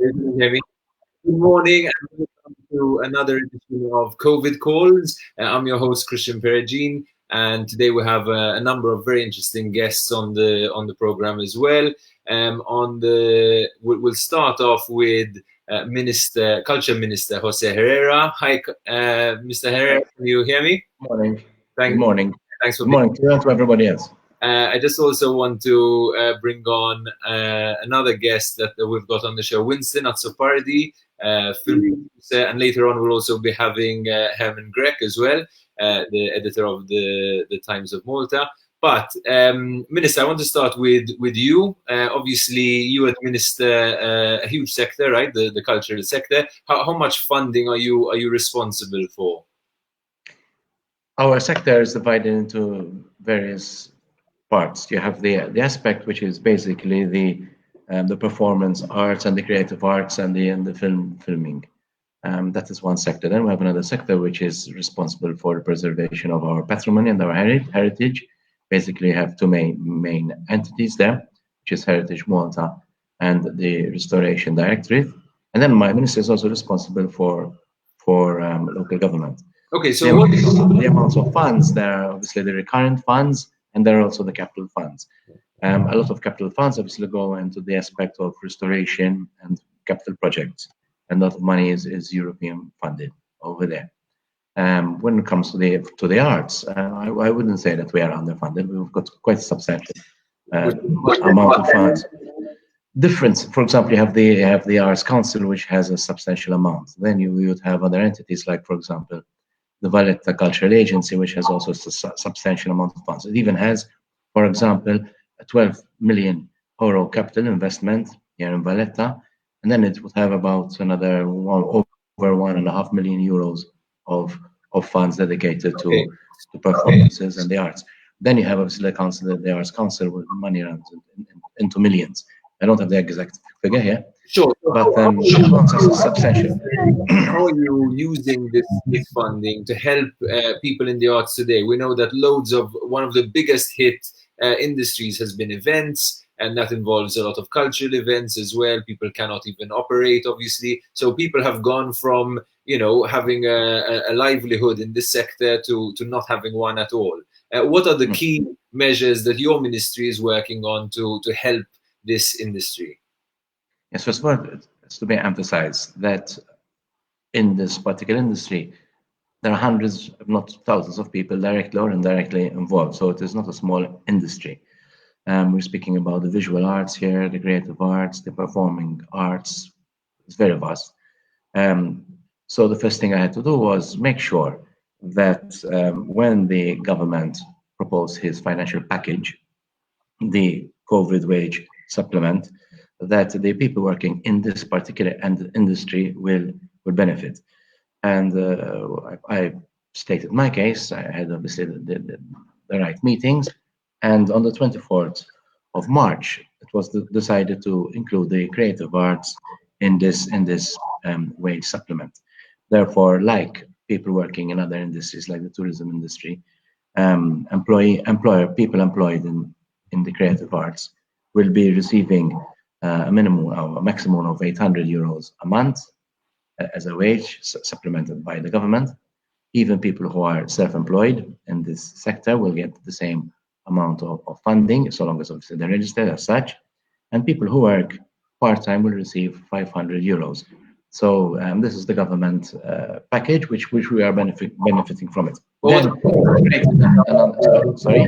Can you hear me? Good morning and welcome to another edition of COVID Calls. I'm your host Christian Perugin, and today we have a number of very interesting guests on the program as well. We'll start off with Culture Minister Jose Herrera. Hi, Mr. Herrera, can you hear me? Morning. Good morning. Thanks for Good morning to everybody else. I just also want to bring on another guest that we've got on the show, Winston Azzopardi, film producer, and later on we'll also be having Herman Grech as well, the editor of the Times of Malta. But Minister, I want to start with you. Obviously, you administer a huge sector, right? The cultural sector. How much funding are you responsible for? Our sector is divided into various parts. You have the aspect which is basically the performance arts and the creative arts and the filming. That is one sector. Then we have another sector which is responsible for the preservation of our patrimony and our heritage. Basically, you have two main entities there, which is Heritage Malta and the Restoration Directorate. And then my minister is also responsible for local government. Okay, so the amounts of funds, there are obviously the recurrent funds, and there are also the capital funds. A lot of capital funds obviously go into the aspect of restoration and capital projects, and a lot of money is European funded over there. When it comes to the arts, I wouldn't say that we are underfunded. We've got quite a substantial amount of funds. Difference, for example, you have the Arts Council, which has a substantial amount. Then you would have other entities like, for example, the Valletta Cultural Agency, which has also a substantial amount of funds. It even has, for example, a 12 million euro capital investment here in Valletta, and then it would have about another over 1.5 million euros of funds dedicated to performances and the arts. Then you have obviously the Arts Council with money around into millions. I don't have the exact figure here. Sure, but amounts are substantial. How are you using this funding to help people in the arts today? We know that one of the biggest hit industries has been events, and that involves a lot of cultural events as well. People cannot even operate, obviously. So people have gone from having a livelihood in this sector to not having one at all. What are the key measures that your ministry is working on to help this industry? Yes, first of all, it's to be emphasized that in this particular industry, there are hundreds, if not thousands, of people directly or indirectly involved. So it is not a small industry. We're speaking about the visual arts here, the creative arts, the performing arts. It's very vast. So the first thing I had to do was make sure that when the government proposed his financial package, the COVID wage supplement, that the people working in this particular industry will benefit. And I stated my case. I had obviously the right meetings, and on the 24th of March, it was decided to include the creative arts in this wage supplement. Therefore, like people working in other industries, like the tourism industry, people employed in the creative arts will be receiving a maximum of 800 euros a month as a wage supplemented by the government. Even people who are self-employed in this sector will get the same amount of funding, so long as obviously they're registered as such. And people who work part-time will receive 500 euros. So this is the government package, which we are benefiting from it. Then, sorry.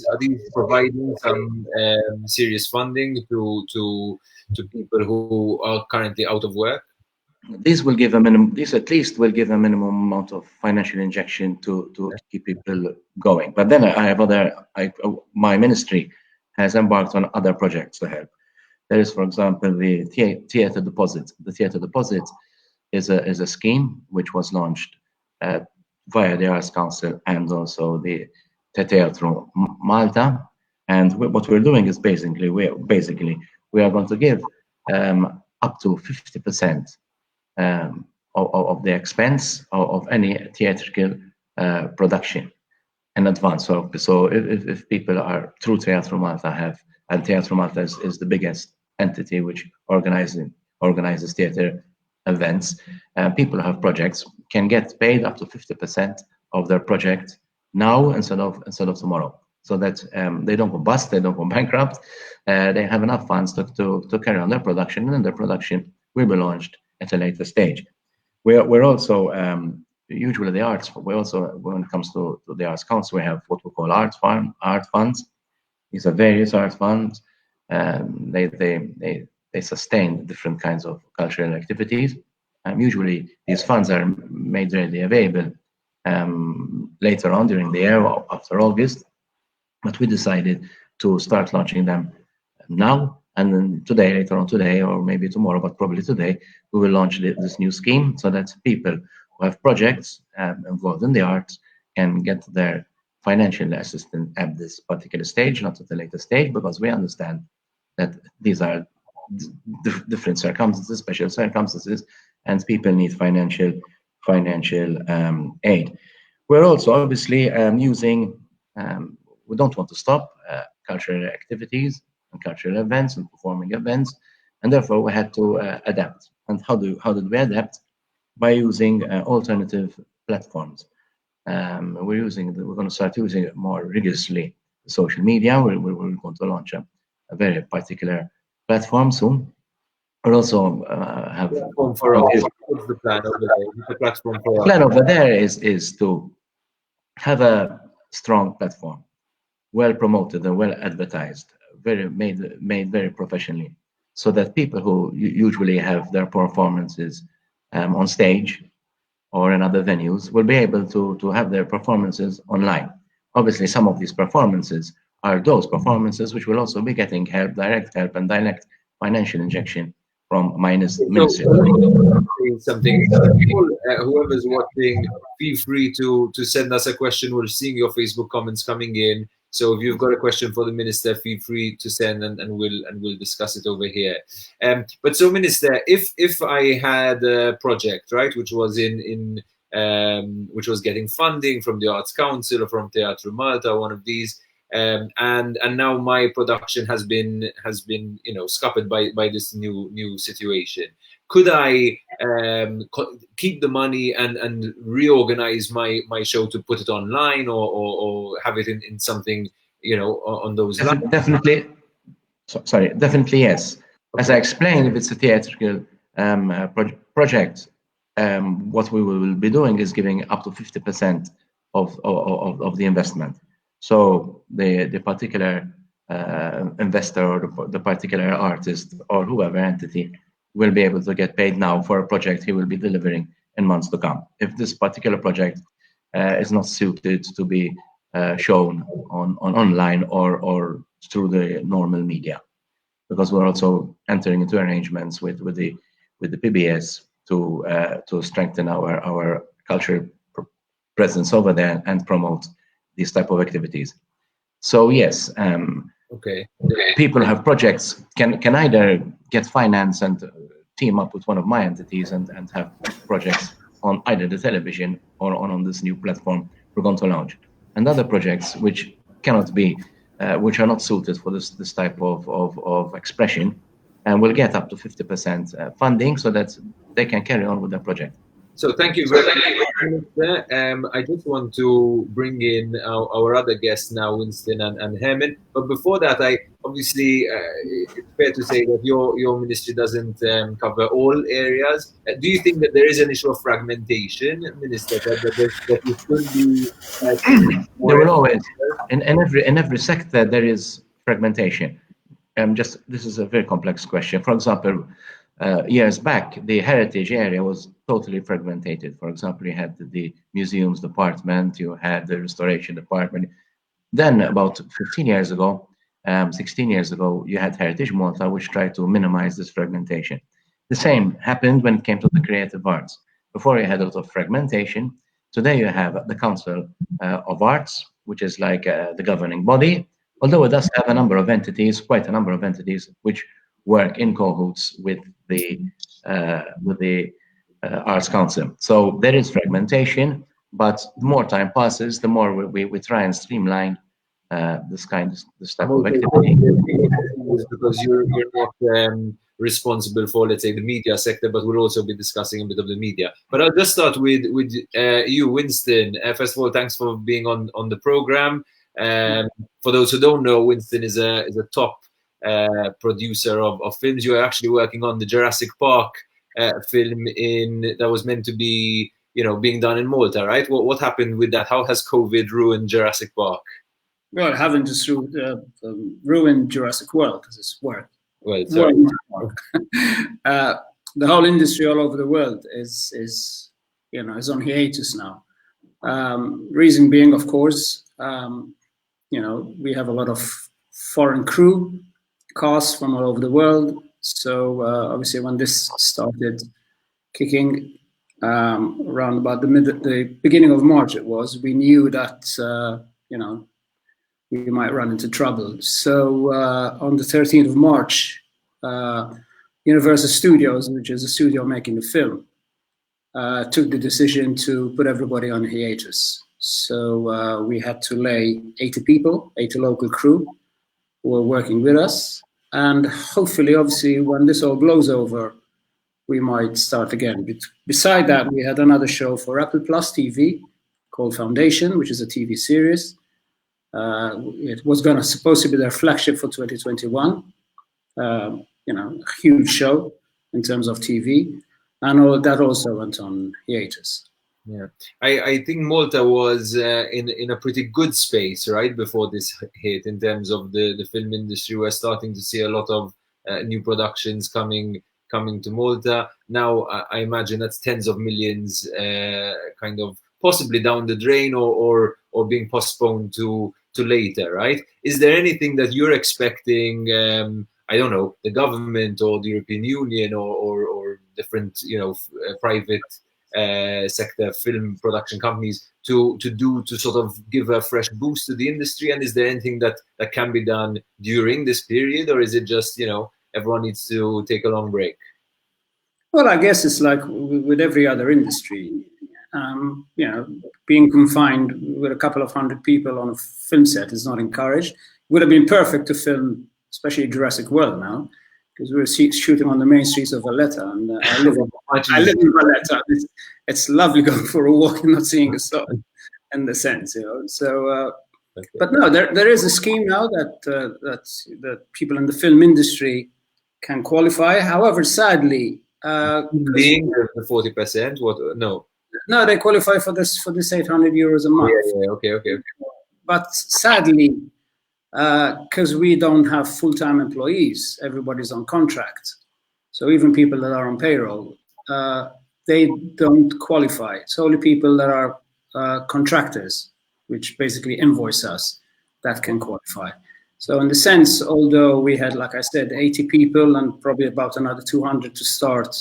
Are these providing some serious funding to people who are currently out of work? These will give a minimum. These at least will give a minimum amount of financial injection to keep people going. But then I have my ministry has embarked on other projects to help. There is, for example, the theatre deposit. The theatre deposit is a scheme which was launched via the Arts Council and also the Teatro Malta. And what we're doing is basically we are going to give up to 50% of the expense of any theatrical production in advance. So if people are through Teatro Malta and Teatro Malta is the biggest entity which organizes organizes theater events, people who have projects can get paid up to 50% of their project now instead of tomorrow, so that they don't go bust, they don't go bankrupt. They have enough funds to carry on their production, and then their production will be launched at a later stage. We're also usually the arts. We also, when it comes to the Arts Council, we have what we call art funds. These are various art funds. They sustain different kinds of cultural activities. Usually, these funds are made readily available later on during the year, after August. But we decided to start launching them now, and then later on today, or maybe tomorrow, but probably today, we will launch this new scheme so that people who have projects involved in the arts can get their financial assistance at this particular stage, not at a later stage, because we understand that these are different circumstances, special circumstances, and people need financial aid. We're also obviously using. We don't want to stop cultural activities and cultural events and performing events, and therefore we had to adapt. And how did we adapt? By using alternative platforms. We're going to start using it more rigorously. Social media. We're going to launch a very particular platform soon. We'll also have platform for us. What's the plan over there? The platform for the us. plan over there is to have a strong platform, well promoted and well advertised, made very professionally, so that people who usually have their performances on stage or in other venues will be able to have their performances online. Obviously, some of these performances are those performances which will also be getting direct help and direct financial injection from ministry. Something. Whoever's watching, feel free to send us a question. We're seeing your Facebook comments coming in. So if you've got a question for the minister, feel free to send, and we'll discuss it over here. But so, Minister, if I had a project, right, which was which was getting funding from the Arts Council or from Teatro Malta, one of these, and now my production has been scuppered by this new situation. Could I keep the money and reorganize my show to put it online or have it in something on those lines? Definitely. Definitely yes. Okay. As I explained, if it's a theatrical project, what we will be doing is giving up to 50% of the investment. So the particular investor or the particular artist or whoever entity will be able to get paid now for a project he will be delivering in months to come. If this particular project is not suited to be shown online or through the normal media, because we're also entering into arrangements with the PBS to strengthen our cultural presence over there and promote these type of activities. So yes, okay. People who have projects can either get finance and team up with one of my entities and have projects on either the television or on this new platform we're going to launch, and other projects which cannot be, which are not suited for this type of expression, and will get up to 50% funding so that they can carry on with their project. So thank you very much. I just want to bring in our other guests now, Winston and Herman. But before that, obviously it's fair to say that your ministry doesn't cover all areas. Do you think that there is an issue of fragmentation, Minister? That you should be. There will always, in every sector, there is fragmentation. This is a very complex question. For example, years back, the heritage area was totally fragmented. For example, you had the museums department, you had the restoration department. Then about 15 years ago, 16 years ago, you had Heritage Malta, which tried to minimize this fragmentation. The same happened when it came to the creative arts. Before you had a lot of fragmentation. Today you have the Council of Arts, which is like the governing body, although it does have a number of entities, quite a number of entities, which work in cahoots with the Arts Council. So there is fragmentation, but the more time passes, the more we try and streamline this type of activity. Because you're not responsible for, let's say, the media sector, but we'll also be discussing a bit of the media. But I'll just start with you, Winston. First of all, thanks for being on the program. For those who don't know, Winston is a top producer of films. You are actually working on the Jurassic Park film that was meant to be, being done in Malta, right? What happened with that? How has COVID ruined Jurassic Park? Well, it hasn't just ruined Jurassic World, because it's worked. Well, sorry. The whole industry all over the world is on hiatus now. Reason being, of course, we have a lot of foreign crew, cast from all over the world. So obviously, when this started kicking around about the beginning of March, we knew that we might run into trouble. So on the 13th of March, Universal Studios, which is a studio making the film, took the decision to put everybody on hiatus. So we had to lay 80 local crew who were working with us. And hopefully, obviously, when this all blows over, we might start again. Beside that, we had another show for Apple Plus TV called Foundation, which is a TV series. It was supposed to be their flagship for 2021. A huge show in terms of TV, and all that also went on hiatus. Yeah, I think Malta was in a pretty good space, right, before this hit, in terms of the film industry. We're starting to see a lot of new productions coming to Malta. Now, I imagine that's tens of millions kind of possibly down the drain or being postponed to later, right? Is there anything that you're expecting, I don't know, the government or the European Union or different, private sector film production companies to do to sort of give a fresh boost to the industry? And is there anything that can be done during this period, or is it just, everyone needs to take a long break? Well, I guess it's like with every other industry. Being confined with a couple of hundred people on a film set is not encouraged. It would have been perfect to film, especially Jurassic World now, because we were shooting on the main streets of Valletta, and I live in Valletta. It's lovely going for a walk and not seeing a soul, in the sense, So, but no, there is a scheme now that people in the film industry can qualify. However, sadly, being the 40%, what? No, they qualify for this €800 a month. Yeah, okay. But sadly, because we don't have full-time employees, everybody's on contract. So even people that are on payroll, they don't qualify. It's only people that are contractors, which basically invoice us, that can qualify. So in the sense, although we had, like I said, 80 people and probably about another 200 to start,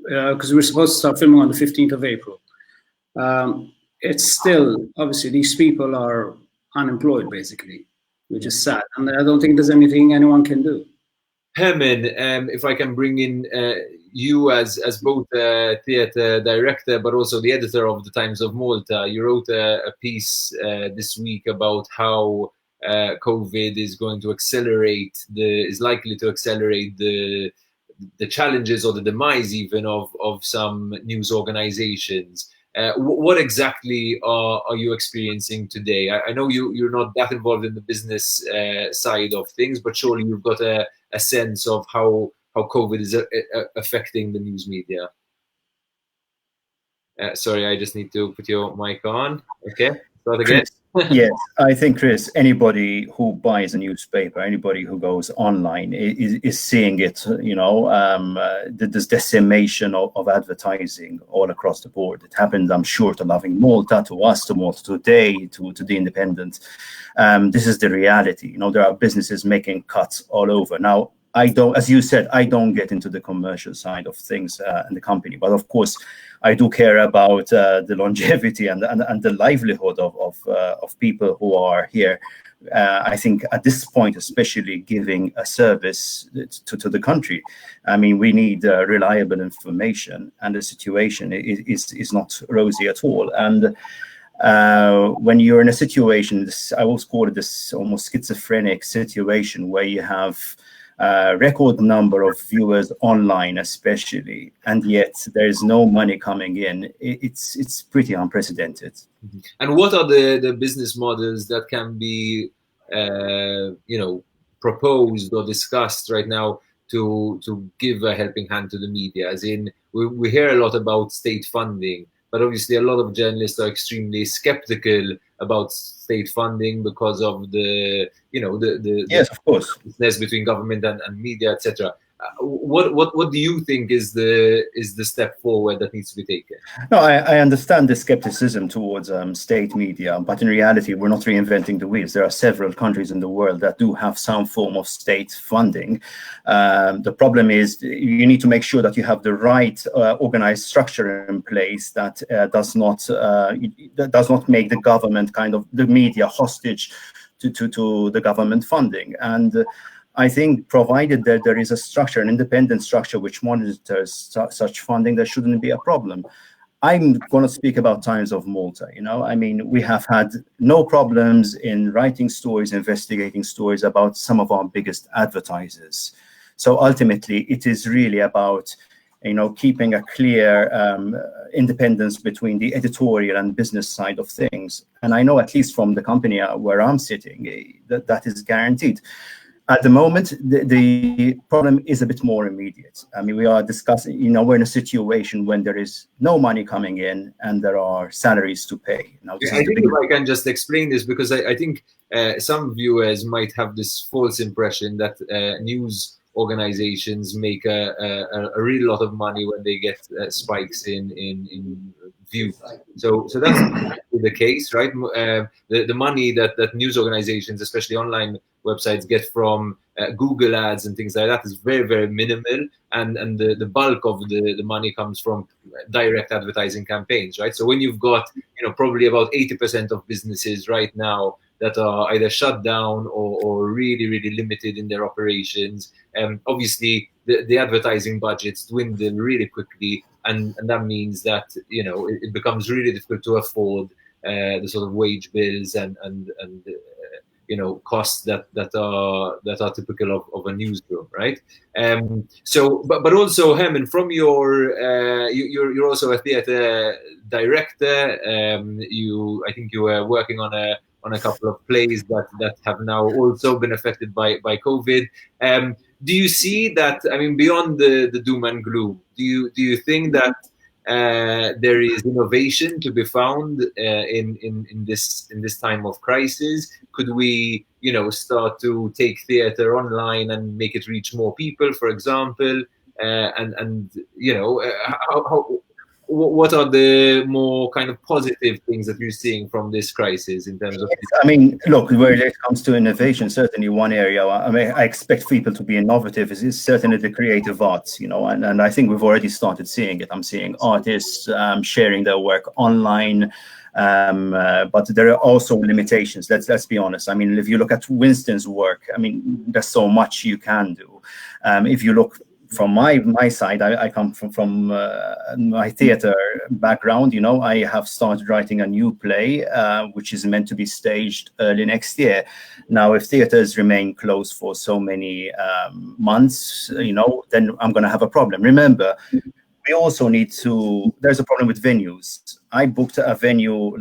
because we were supposed to start filming on the 15th of April. It's still, obviously, these people are unemployed, basically, which is sad. And I don't think there's anything anyone can do. Herman, if I can bring in you as both a theatre director, but also the editor of the Times of Malta. You wrote a piece this week about how COVID is likely to accelerate the challenges or the demise even of some news organizations. What exactly are you experiencing today? I know you're not that involved in the business side of things, but surely you've got a sense of how COVID is affecting the news media. Sorry, I just need to put your mic on. Okay, start again. Yes, I think, Chris, anybody who buys a newspaper, anybody who goes online is seeing it, this decimation of advertising all across the board. It happened, I'm sure, to Lovin Malta, to us, to Malta Today, to The Independent. This is the reality. There are businesses making cuts all over. Now, as you said, I don't get into the commercial side of things in the company, but of course, I do care about the longevity and the livelihood of people who are here. I think at this point, especially giving a service to the country, I mean, we need reliable information, and the situation is not rosy at all. And when you're in a situation, I always call it this almost schizophrenic situation where you have record number of viewers online, especially, and yet there is no money coming in. It's pretty unprecedented. And what are the business models that can be, proposed or discussed right now to give a helping hand to the media? As in, we hear a lot about state funding, but obviously a lot of journalists are extremely skeptical about state funding because of the Yes, of course. business between government and media, etc. What do you think is the step forward that needs to be taken? No, I understand the skepticism towards state media, but in reality, we're not reinventing the wheels. There are several countries in the world that do have some form of state funding. The problem is you need to make sure that you have the right organized structure in place that does not make the government the media hostage to the government funding. And I think provided that there is a structure, an independent structure which monitors such funding, there shouldn't be a problem. I'm going to speak about Times of Malta. We have had no problems in writing stories, investigating stories about some of our biggest advertisers. So ultimately, it is really about keeping a clear independence between the editorial and business side of things. And I know, at least from the company where I'm sitting, that is guaranteed. At the moment, the problem is a bit more immediate. We are discussing, we're in a situation when there is no money coming in and there are salaries to pay. Now, I think if I can just explain this, because I think some viewers might have this false impression that news organizations make a real lot of money when they get spikes in views. So that's the case, right? The money that news organizations, especially online websites, get from Google ads and things like that is very, very minimal, and the bulk of the money comes from direct advertising campaigns, right? So when you've got probably about 80% of businesses right now that are either shut down or really, really limited in their operations, obviously the advertising budgets dwindle really quickly, and that means that it becomes really difficult to afford the sort of wage bills and costs that are typical of a newsroom, right? But also, Herman, from you're also a theatre director. I think you were working on a couple of plays that have now also been affected by COVID. Do you see that? Beyond the doom and gloom, do you think that there is innovation to be found in this time of crisis? Could we, start to take theatre online and make it reach more people, for example? What are the more kind of positive things that you're seeing from this crisis in terms of? Look, where it comes to innovation, certainly one area I expect people to be innovative is certainly the creative arts, and I think we've already started seeing it. I'm seeing artists sharing their work online, but there are also limitations. Let's be honest. If you look at Winston's work, there's so much you can do. If you look from my side, I come from my theatre background. I have started writing a new play, which is meant to be staged early next year. Now, if theatres remain closed for so many months, then I'm going to have a problem. Remember, we also need to. There's a problem with venues. I booked a venue,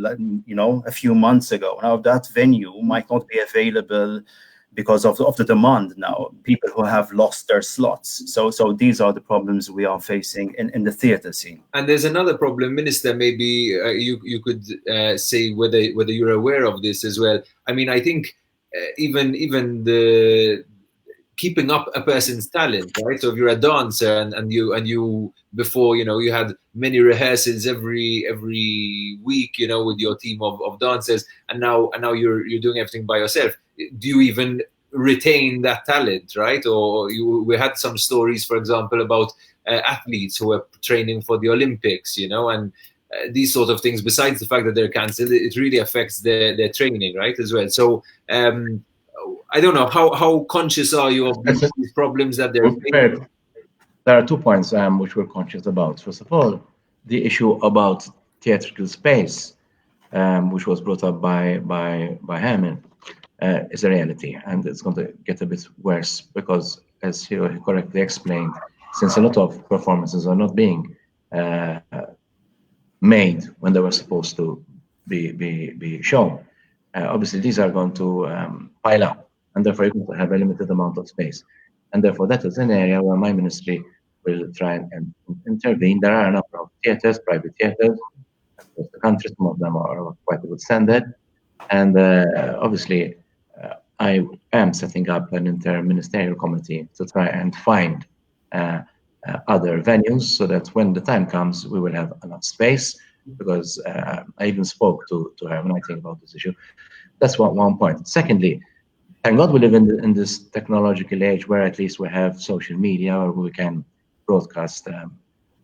a few months ago. Now that venue might not be available because of the demand now, people who have lost their slots. So these are the problems we are facing in the theatre scene. And there's another problem, Minister, maybe you could say whether you're aware of this as well. I think even the keeping up a person's talent, right? So if you're a dancer and you before, you had many rehearsals every week, with your team of dancers, and now you're doing everything by yourself. Do you even retain that talent, right? Or we had some stories, for example, about athletes who were training for the Olympics, and these sort of things. Besides the fact that they're cancelled, it really affects their training, right, as well. So I don't know, how conscious are you of these problems that they're facing? There are 2 points which we're conscious about. First of all, the issue about theatrical space, which was brought up by Herman, is a reality, and it's going to get a bit worse because as you correctly explained, since a lot of performances are not being made when they were supposed to be shown, obviously these are going to pile up, and therefore you're going to have a limited amount of space. And therefore that is an area where my ministry will try and intervene. There are a number of theatres, private theatres, across the country. Some of them are quite a good standard. And obviously, I am setting up an inter-ministerial committee to try and find other venues so that when the time comes, we will have enough space. Because I even spoke to Herman, I think, about this issue. That's one point. Secondly, thank God we live in this technological age where at least we have social media, or we can broadcast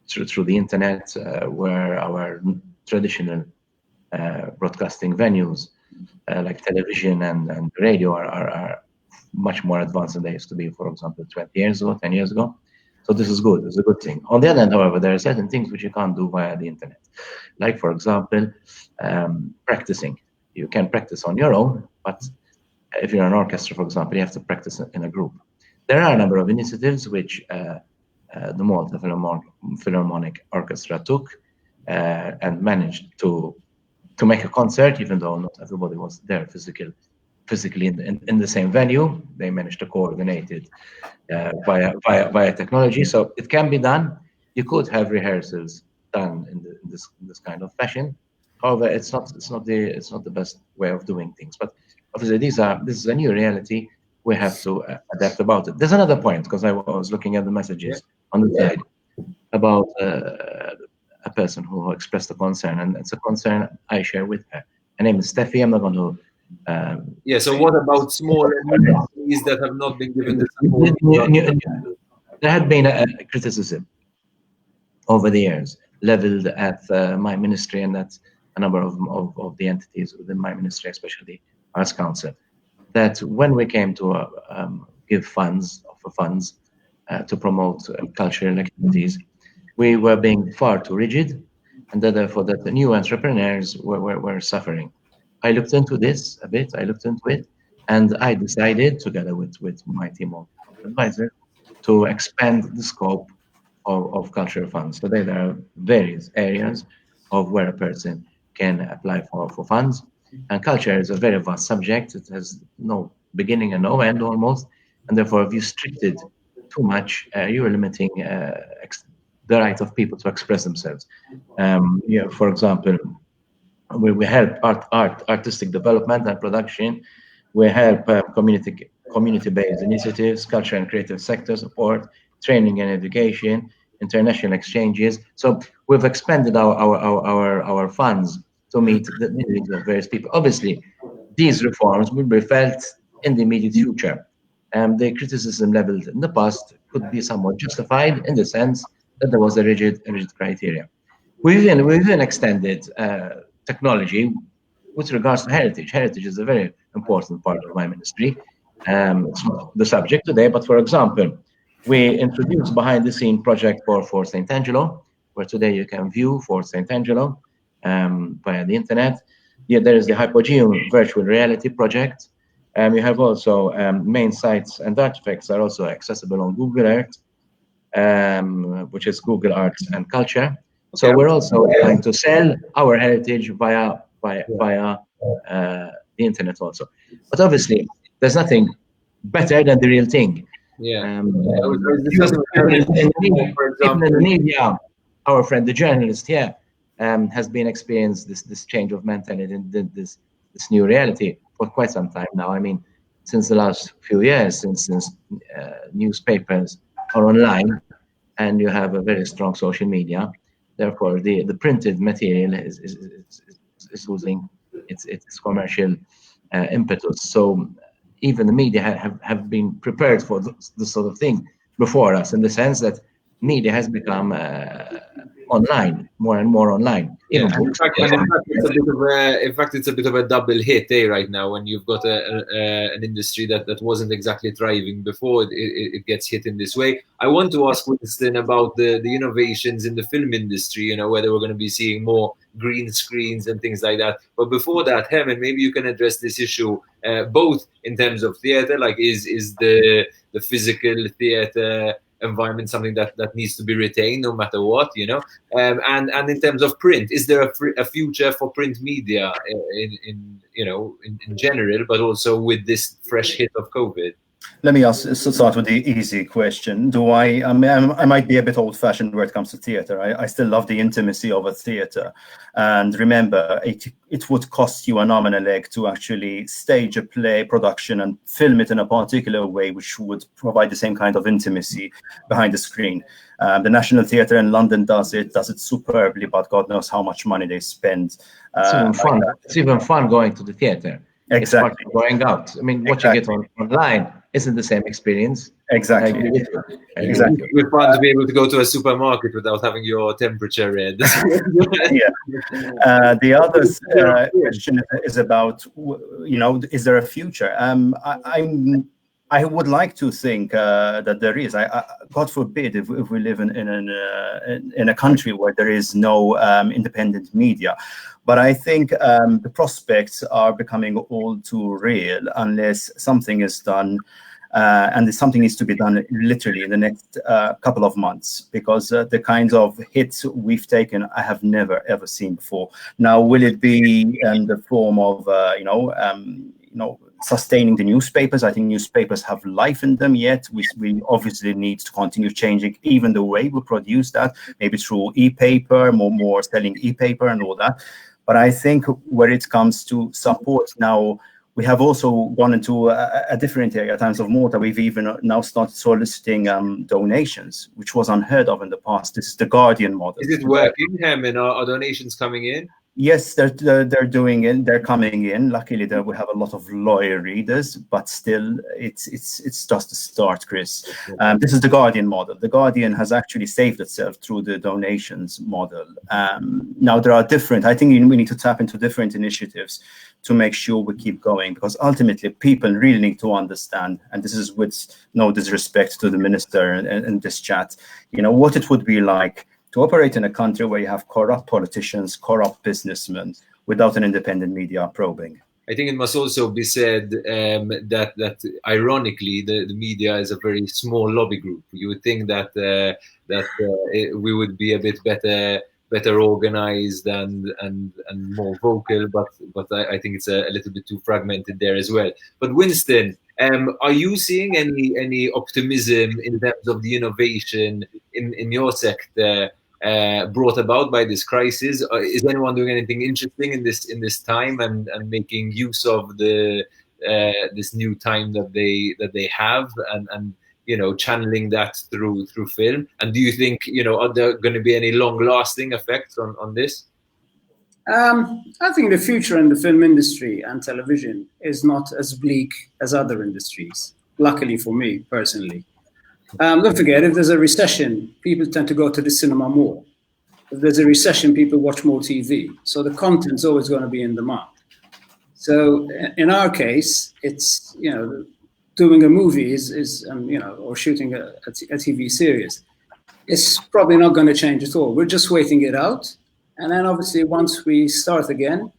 through the internet, where our traditional broadcasting venues like television and radio are much more advanced than they used to be, for example, 20 years ago, 10 years ago. So this is good. It's a good thing. On the other hand, however, there are certain things which you can't do via the internet. Like, for example, practicing. You can practice on your own, but if you're an orchestra, for example, you have to practice in a group. There are a number of initiatives which the Malta Philharmonic Orchestra took and managed to make a concert, even though not everybody was there physically in the same venue. They managed to coordinate it via technology, so it can be done. You could have rehearsals done in this kind of fashion. However, it's not the best way of doing things. But obviously, this is a new reality. We have to adapt about it. There's another point, because I was looking at the messages on the side about a person who expressed a concern, and it's a concern I share with her. Her name is Steffi. I'm not going to. So what about smaller ministries that have not been given the support? There had been a criticism over the years leveled at my ministry and at a number of the entities within my ministry, especially Arts Council, that when we came to give offer funds to promote cultural activities, we were being far too rigid, and therefore that the new entrepreneurs were suffering. I looked into this a bit, and I decided, together with my team of advisors, to expand the scope of cultural funds. So there are various areas of where a person can apply for funds. And culture is a very vast subject. It has no beginning and no end almost. And therefore, if you restrict it too much, you are limiting the right of people to express themselves. For example, we help artistic development and production. We help community-based initiatives, culture and creative sector support, training and education, international exchanges. So we've expanded our funds to meet the needs of various people. Obviously, these reforms will be felt in the immediate future. The criticism leveled in the past could be somewhat justified in the sense that there was a rigid criteria. We've even extended technology with regards to heritage. Heritage is a very important part of my ministry. It's not the subject today, but for example, we introduced behind-the-scene project for Fort St. Angelo, where today you can view Fort St. Angelo via the internet. There is the Hypogeum virtual reality project. You have also main sites and artifacts are also accessible on Google Earth, which is Google Arts and Culture. So we're also trying to sell our heritage via the internet also. But obviously, there's nothing better than the real thing. Even in the media, our friend, the journalist here, has been experiencing this change of mentality and this new reality for quite some time now. I mean, since the last few years, since newspapers are online, and you have a very strong social media, therefore the printed material is losing its commercial impetus. So even the media have been prepared for this sort of thing before us, in the sense that media has become online, more and more online. In fact, it's a bit of a double hit right now, when you've got an industry that wasn't exactly thriving before it gets hit in this way. I want to ask Winston about the innovations in the film industry, whether we're going to be seeing more green screens and things like that. But before that, Herman, maybe you can address this issue both in terms of theatre, like is the the physical theatre environment, something that needs to be retained no matter what, and in terms of print, is there a future for print media in general, but also with this fresh hit of COVID? Let me start with the easy question. I might be a bit old-fashioned where it comes to theatre. I still love the intimacy of a theatre. And remember, it would cost you an arm and a leg to actually stage a play production and film it in a particular way, which would provide the same kind of intimacy behind the screen. The National Theatre in London does it superbly, but God knows how much money they spend. It's even fun going to the theatre. Exactly. It's going out. I mean, watching it online isn't the same experience. Exactly. Exactly. It's fun to be able to go to a supermarket without having your temperature read. Yeah. The other question is about, is there a future? I would like to think that there is. God forbid if we live in a country where there is no independent media. But I think the prospects are becoming all too real unless something is done, and something needs to be done literally in the next couple of months, because the kinds of hits we've taken, I have never ever seen before. Now, will it be in the form of sustaining the newspapers? I think newspapers have life in them yet. We obviously need to continue changing even the way we produce that, maybe through e-paper, more selling e-paper and all that. But I think where it comes to support now, we have also gone into a different area. At Times of Malta, we've even now started soliciting donations, which was unheard of in the past. This is the Guardian model. Is it working, Herman? Are donations coming in? Yes, they're doing it. They're coming in. Luckily, there we have a lot of lawyer readers, but still, it's just a start, Chris. This is the Guardian model. The Guardian has actually saved itself through the donations model. Now there are different. I think we need to tap into different initiatives to make sure we keep going, because ultimately people really need to understand. And this is with no disrespect to the minister in this chat. What it would be like to operate in a country where you have corrupt politicians, corrupt businessmen, without an independent media probing. I think it must also be said that ironically, the media is a very small lobby group. You would think that we would be a bit better organized and more vocal, but I think it's a little bit too fragmented there as well. But Winston, are you seeing any optimism in terms of the innovation in your sector brought about by this crisis? Is anyone doing anything interesting in this time and making use of this new time that they have and channeling that through film? And do you think are there going to be any long-lasting effects on this? I think the future in the film industry and television is not as bleak as other industries. Luckily for me personally. Don't forget, if there's a recession, people tend to go to the cinema more. If there's a recession, people watch more TV. So the content's always going to be in demand. So in our case, it's, doing a movie or shooting a TV series, it's probably not going to change at all. We're just waiting it out. And then obviously once we start again,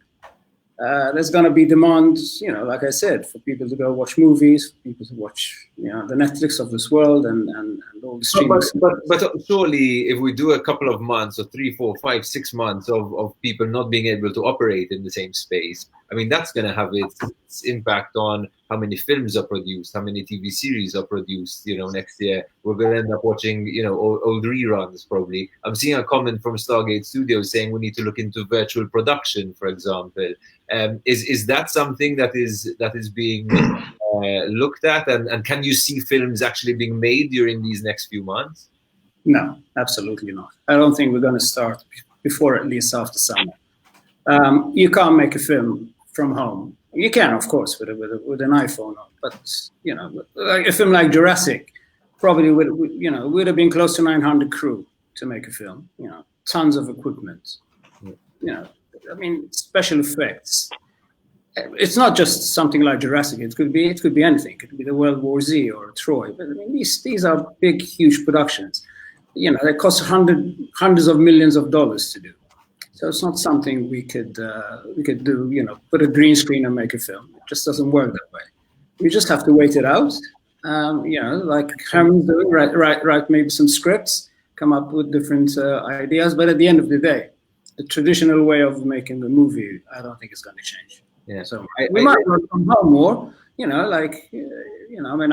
there's going to be demand, like I said, for people to go watch movies, for people to watch, the Netflix of this world and all the streaming. But surely, if we do a couple of months or 3, 4, 5, 6 months of people not being able to operate in the same space, I mean, that's going to have its impact on how many films are produced, how many TV series are produced. Next year we're going to end up watching, old reruns probably. I'm seeing a comment from Stargate Studios saying we need to look into virtual production, for example. Is that something that is being looked at, and can you see films actually being made during these next few months? No, absolutely not. I don't think we're going to start before at least after summer. You can't make a film from home. You can, of course, with an iPhone, but like a film like Jurassic probably would have been close to 900 crew to make a film. Tons of equipment. I mean, special effects. It's not just something like Jurassic. It could be anything. It could be the World War Z or Troy. But I mean, these are big, huge productions. They cost hundreds of millions of dollars to do. So it's not something we could do. Put a green screen and make a film. It just doesn't work that way. We just have to wait it out. You know, like Herman's doing, write maybe some scripts, come up with different ideas. But at the end of the day, the traditional way of making a movie, I don't think it's going to change. Yeah. So we might work from home more. You know, like I mean,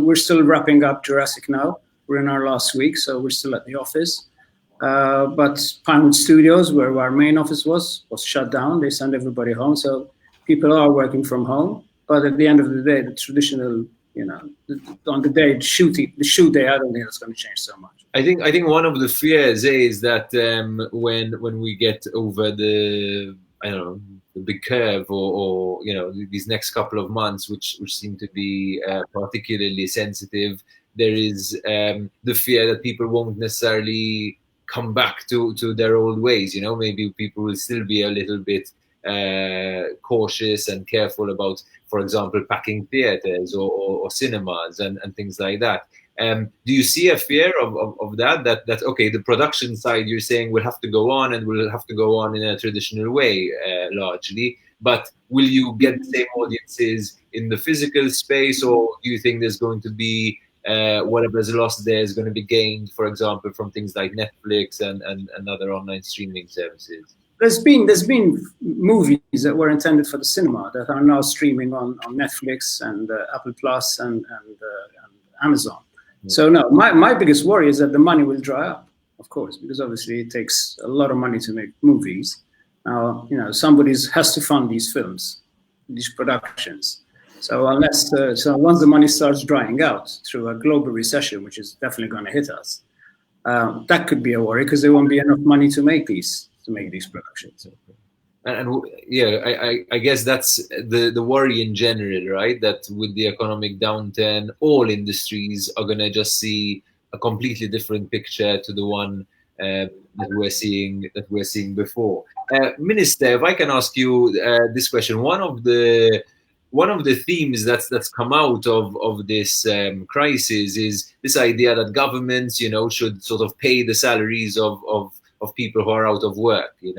we're still wrapping up Jurassic now. We're in our last week, so we're still at the office. But Pinewood Studios, where our main office was shut down. They sent everybody home, so people are working from home. But at the end of the day, the traditional, on the day the shoot day, I don't think it's going to change so much. I think one of the fears is that when we get over the big curve or these next couple of months, which seem to be particularly sensitive, there is the fear that people won't necessarily come back to their old ways. Maybe people will still be a little bit cautious and careful about, for example, packing theaters or cinemas and things like that. Do you see a fear of that okay, the production side, you're saying, will have to go on and will have to go on in a traditional way largely, but will you get the same audiences in the physical space, or do you think there's going to be whatever's lost there is going to be gained, for example, from things like Netflix and other online streaming services? There's been movies that were intended for the cinema that are now streaming on Netflix and Apple Plus and Amazon. So no, my biggest worry is that the money will dry up, of course, because obviously it takes a lot of money to make movies. Now, somebody has to fund these films, these productions. So once the money starts drying out through a global recession, which is definitely going to hit us, that could be a worry, because there won't be enough money to make these productions. And I guess that's the worry in general, right? That with the economic downturn, all industries are going to just see a completely different picture to the one that we're seeing before. Minister, if I can ask you this question, one of the themes that's come out of this crisis is this idea that governments, should sort of pay the salaries of people who are out of work, in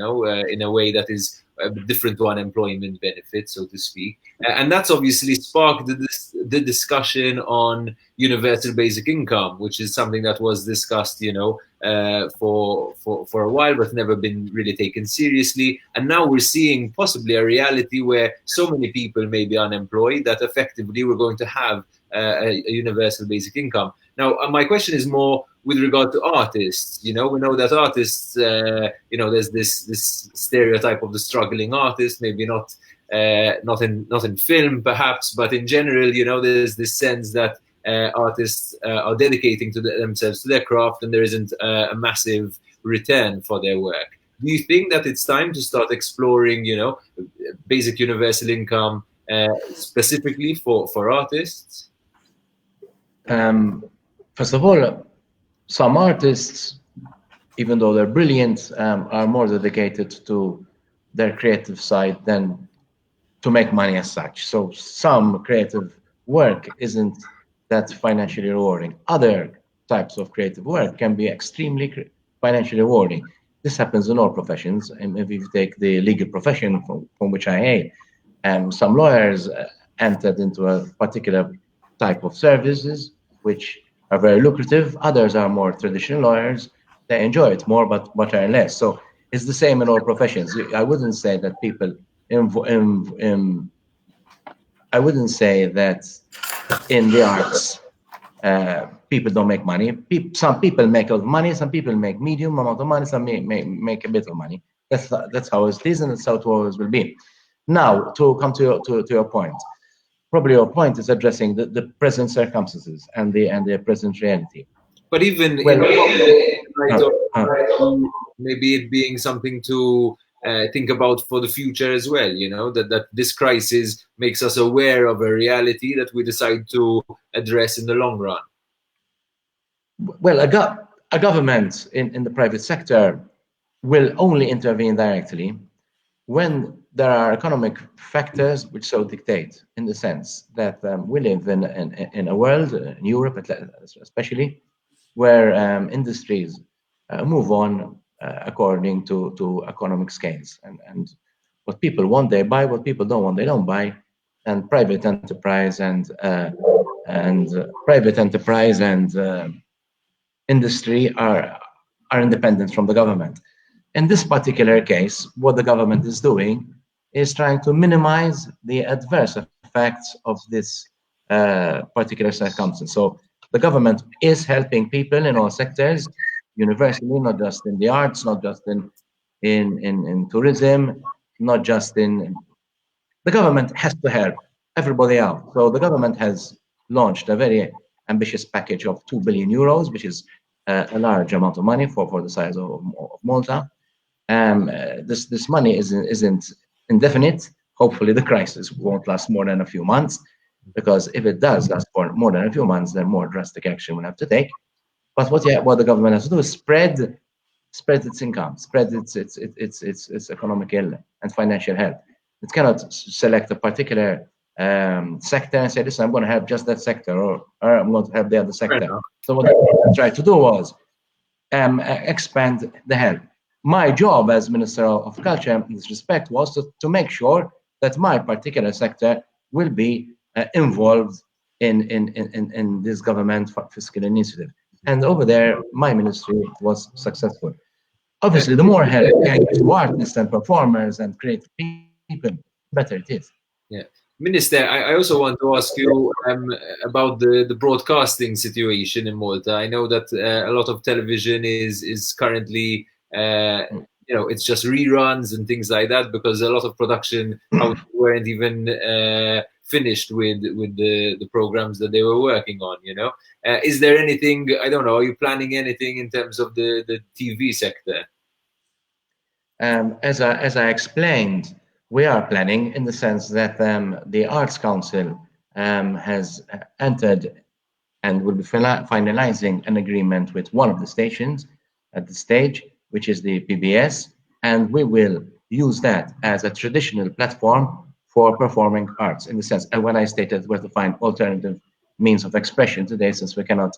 a way that is different to unemployment benefits, so to speak. And that's obviously sparked the discussion on universal basic income, which is something that was discussed, for a while, but never been really taken seriously. And now we're seeing possibly a reality where so many people may be unemployed that effectively we're going to have a universal basic income. Now, my question is more with regard to artists. We know that artists, there's this stereotype of the struggling artist, maybe not in film perhaps, but in general, there's this sense that artists are dedicating themselves to their craft, and there isn't a massive return for their work. Do you think that it's time to start exploring, basic universal income specifically for artists? First of all, some artists, even though they're brilliant, are more dedicated to their creative side than to make money as such. So some creative work isn't that financially rewarding. Other types of creative work can be extremely financially rewarding. This happens in all professions. And if you take the legal profession from which I hail, some lawyers entered into a particular type of services which are very lucrative. Others are more traditional lawyers. They enjoy it more, but earn less. So it's the same in all professions. I wouldn't say that people I wouldn't say that in the arts people don't make money. Some people make a lot of money. Some people make medium amount of money. Some make a bit of money. That's how it is, and that's how it always will be. Now, to come to your point. Probably your point is addressing the present circumstances and the present reality. But even maybe it being something to think about for the future as well, that this crisis makes us aware of a reality that we decide to address in the long run. Well, a government in the private sector will only intervene directly when there are economic factors which so dictate, in the sense that we live in a world, in Europe especially, where industries move on according to economic scales. And what people want, they buy. What people don't want, they don't buy. and private enterprise and private enterprise and industry are independent from the government. In this particular case, what the government is doing is trying to minimize the adverse effects of this particular circumstance. So the government is helping people in all sectors, universally, not just in the arts, not just in tourism, not just in. The government has to help everybody out. So the government has launched a very ambitious package of 2 billion euros, which is a large amount of money for the size of Malta. This money isn't indefinite. Hopefully, the crisis won't last more than a few months, because if it does last for more than a few months, then more drastic action will have to take. But what the government has to do is spread its income, spread its economical and financial help. It cannot select a particular sector and say, listen, I'm going to help just that sector, or I'm going to help the other sector. So what they tried to do was expand the help. My job as Minister of Culture in this respect was to make sure that my particular sector will be involved in this government fiscal initiative. And over there, my ministry was successful. Obviously, the more help you can give to artists and performers and creative people, better it is. Yeah. Minister, I also want to ask you about the broadcasting situation in Malta. I know that a lot of television is currently, it's just reruns and things like that, because a lot of production weren't even finished with the programs that they were working on. Is there anything? I don't know. Are you planning anything in terms of the TV sector? As I explained, we are planning in the sense that the Arts Council has entered and will be finalizing an agreement with one of the stations at the stage, which is the PBS, and we will use that as a traditional platform for performing arts, in the sense, and when I stated where to find alternative means of expression today, since we cannot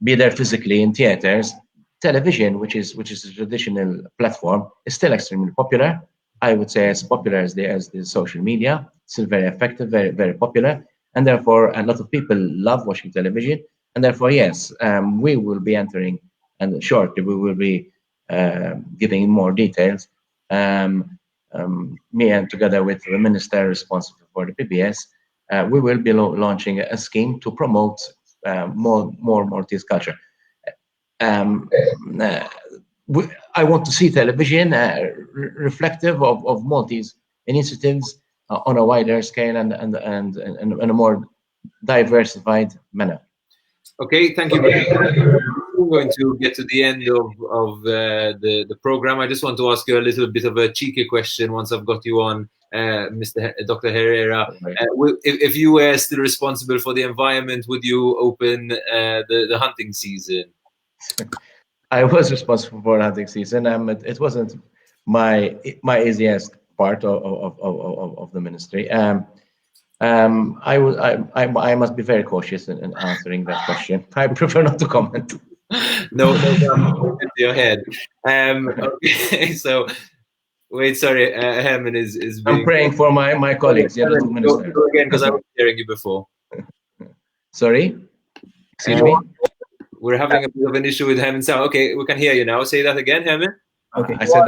be there physically in theaters, television, which is a traditional platform, is still extremely popular. I would say as popular as the social media, still very effective, very, very popular. And therefore, a lot of people love watching television. And therefore, yes, we will be entering, and shortly we will be giving more details. Me and together with the minister responsible for the PBS, we will be launching a scheme to promote more Maltese culture. I want to see television reflective of Maltese initiatives on a wider scale and in a more diversified manner. Okay, thank you very much. We're going to get to the end of the program. I just want to ask you a little bit of a cheeky question once I've got you on, Dr. Herrera. If you were still responsible for the environment, would you open the hunting season? I was responsible for hunting season. It wasn't my easiest part of the ministry. I must be very cautious in answering that question. I prefer not to comment. No, into your head. Okay, so wait, sorry, Herman is being... I'm praying for my colleagues. The other two ministers. Go again, because I was hearing you before. Sorry, excuse me. We're having a bit of an issue with Herman sound. Okay, we can hear you now. Say that again, Herman. Okay, I said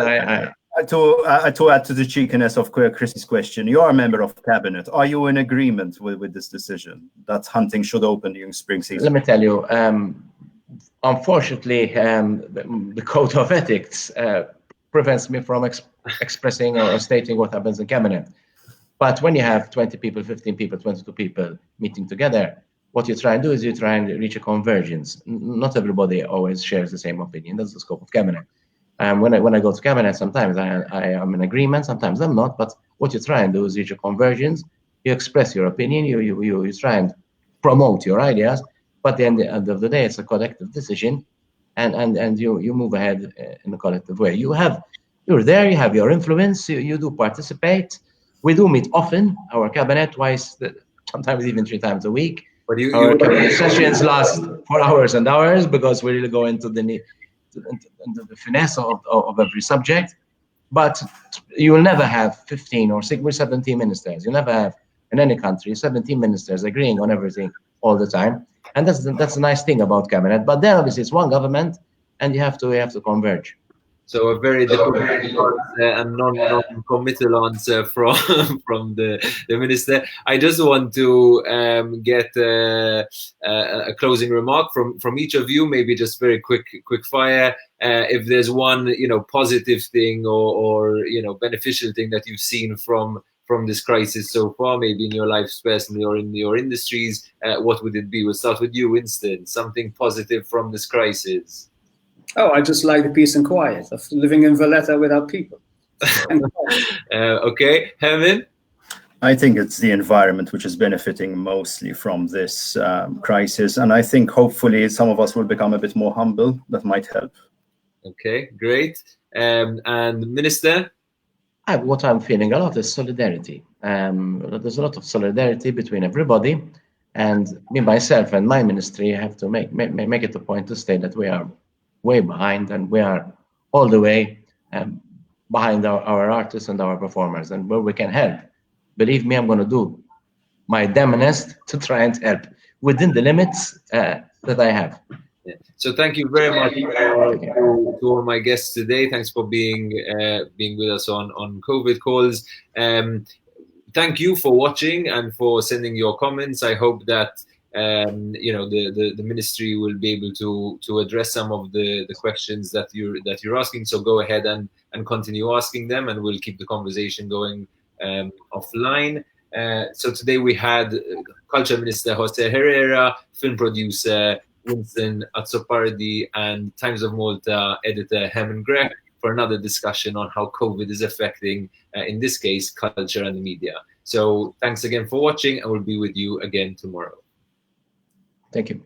to add to the cheekiness of Chris's question, you are a member of cabinet. Are you in agreement with this decision that hunting should open during spring season? Let me tell you, unfortunately, the code of ethics prevents me from expressing or stating what happens in cabinet. But when you have 20 people, 15 people, 22 people meeting together, what you try and do is you try and reach a convergence. Not everybody always shares the same opinion. That's the scope of cabinet. When I go to cabinet, sometimes I am in agreement, sometimes I'm not. But what you try and do is reach a convergence. You express your opinion. You try and promote your ideas. But at the end of the day, it's a collective decision, and you move ahead in a collective way. You're there. You have your influence. You do participate. We do meet often. Our cabinet twice, sometimes even 3 times a week. But our cabinet sessions last for hours and hours, because we really go into the finesse of every subject. But you will never have 15 or 16 or 17 ministers. You'll never have in any country, 17 ministers agreeing on everything all the time. And that's the nice thing about cabinet. But then obviously it's one government, and you have to converge. So a very diplomatic and non-committal answer from from the minister. I just want to get a closing remark from each of you, maybe just very quick fire. If there's one positive thing or beneficial thing that you've seen from this crisis so far, maybe in your lives personally or in your industries, what would it be? We'll start with you, Winston. Something positive from this crisis. Oh, I just like the peace and quiet of living in Valletta without people. Okay, Herman? I think it's the environment which is benefiting mostly from this crisis. And I think hopefully some of us will become a bit more humble. That might help. Okay, great. And Minister? What I'm feeling a lot is solidarity. There's a lot of solidarity between everybody. And me, myself, and my ministry have to make it a point to state that we are way behind, and we are all the way behind our artists and our performers. And where we can help, believe me, I'm going to do my damnedest to try and help within the limits that I have. Yeah. So thank you very much to all my guests today. Thanks for being with us on COVID calls. Thank you for watching and for sending your comments. I hope that the ministry will be able to address some of the questions that you're asking. So go ahead and continue asking them, and we'll keep the conversation going offline. So today we had Culture Minister Jose Herrera, film producer Winston Azzopardi, and Times of Malta editor Herman Grech for another discussion on how COVID is affecting, in this case, culture and the media. So thanks again for watching, and we'll be with you again tomorrow. Thank you.